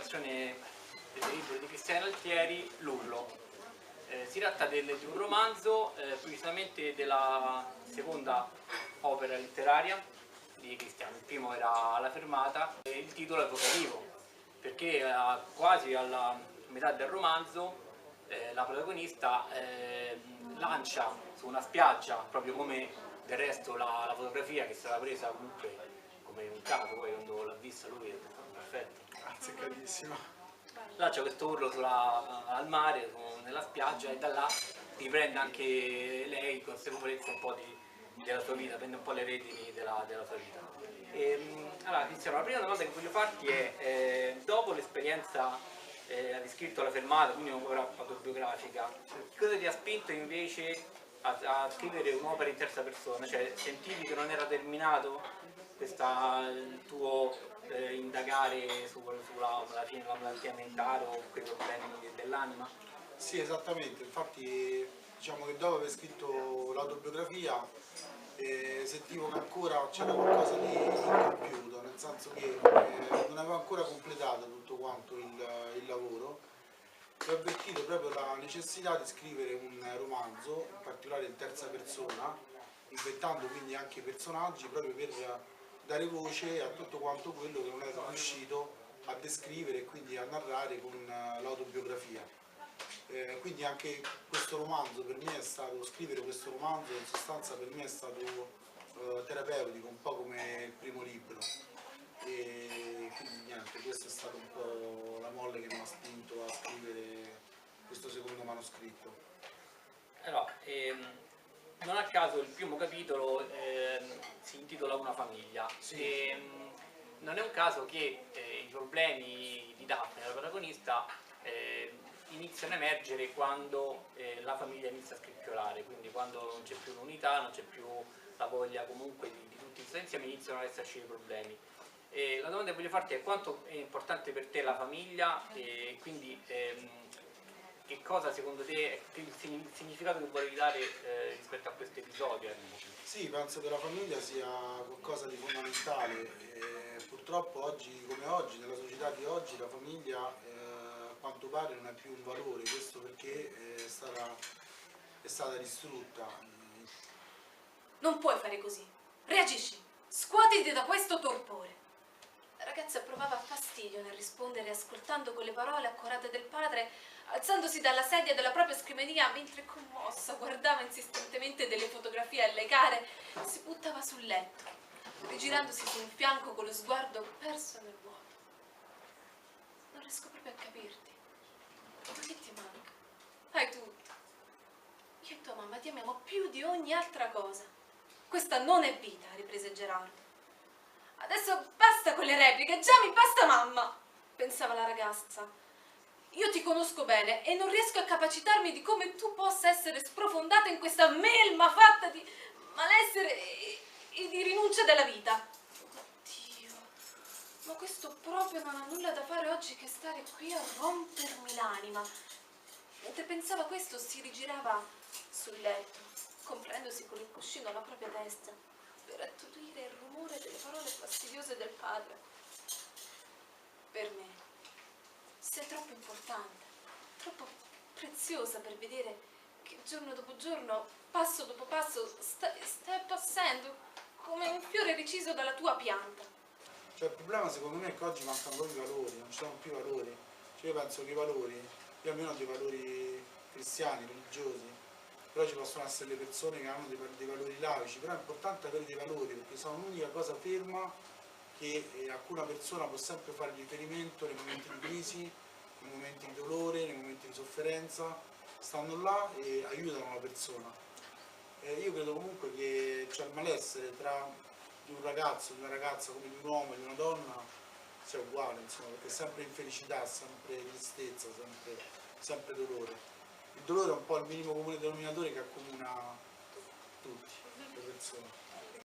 pubblicazione del libro di Cristiano Altieri, L'Urlo. Si tratta di un romanzo, precisamente della seconda opera letteraria di Cristiano. Il primo era La Fermata e il titolo è evocativo, perché quasi alla metà del romanzo la protagonista lancia su una spiaggia, proprio come del resto la fotografia che è stata presa comunque come un caso, poi quando l'ha vista lui è perfetto. Azzeccatissimo. Lancia questo urlo al mare, nella spiaggia, e da là riprende anche lei consapevolezza un po' della sua vita, prende un po' le redini della sua vita. Allora Cristiano, la prima domanda che voglio farti è, dopo l'esperienza hai scritto La Fermata, quindi un'opera autobiografica, cosa ti ha spinto invece a scrivere un'opera in terza persona? Cioè sentivi che non era terminato il tuo indagare sulla fine della malattia mentale o quei problemi dell'anima? Sì, esattamente, infatti diciamo che dopo aver scritto l'autobiografia sentivo che ancora c'era qualcosa di incompiuto, nel senso che non avevo ancora completato tutto quanto il lavoro e ho avvertito proprio la necessità di scrivere un romanzo, in particolare in terza persona, inventando quindi anche i personaggi proprio per dare voce a tutto quanto quello che non ero riuscito a descrivere e quindi a narrare con l'autobiografia. Quindi anche questo romanzo per me è stato, scrivere questo romanzo in sostanza per me è stato terapeutico, un po' come il primo libro. E quindi niente, questo è stato un po' la molle che mi ha spinto a scrivere questo secondo manoscritto. Allora, non a caso il primo capitolo si intitola Una famiglia. Sì. Non è un caso che i problemi di Daphne, la protagonista, iniziano a emergere quando la famiglia inizia a scricchiolare, quindi quando non c'è più l'unità, non c'è più la voglia comunque di tutti stare insieme, iniziano ad esserci dei problemi. La domanda che voglio farti è: quanto è importante per te la famiglia e quindi che cosa secondo te è il significato che volevi dare rispetto a questo episodio? Sì, penso che la famiglia sia qualcosa di fondamentale. Purtroppo oggi come oggi, nella società di oggi, la famiglia a quanto pare non è più un valore, questo perché è stata distrutta. Non puoi fare così. Reagisci. Scuotiti da questo torpore. La ragazza provava fastidio nel rispondere, ascoltando quelle parole accorate del padre, alzandosi dalla sedia della propria scrivania mentre, commossa, guardava insistentemente delle fotografie alle care, si buttava sul letto, rigirandosi su un fianco con lo sguardo perso nel vuoto. Non riesco proprio a capirti. Ma che ti manca? Hai tutto. Io e tua mamma ti amiamo più di ogni altra cosa. Questa non è vita, riprese Gerardo. Adesso basta con le repliche, già mi basta mamma, pensava la ragazza. Io ti conosco bene e non riesco a capacitarmi di come tu possa essere sprofondata in questa melma fatta di malessere e di rinuncia della vita. Oddio, ma questo proprio non ha nulla da fare oggi che stare qui a rompermi l'anima. Mentre pensava questo si rigirava sul letto, comprendosi con il cuscino alla propria destra, per attutire il rumore delle parole fastidiose del padre. Per me sei troppo importante, troppo preziosa per vedere che giorno dopo giorno, passo dopo passo, stai passando come un fiore reciso dalla tua pianta. Cioè il problema secondo me è che oggi mancano proprio i valori, non ci sono più valori. Cioè io penso che i valori, io almeno ho dei valori cristiani, religiosi, però ci possono essere le persone che hanno dei valori laici, però è importante avere dei valori perché sono l'unica cosa ferma a cui una persona può sempre fare riferimento nei momenti di crisi, nei momenti di dolore, nei momenti di sofferenza, stanno là e aiutano la persona. Io credo comunque che c'è il malessere tra di un ragazzo, di una ragazza, come di un uomo e di una donna sia uguale, insomma, perché è sempre infelicità, sempre tristezza, sempre dolore. Il dolore è un po' il minimo comune denominatore che accomuna tutti, le persone.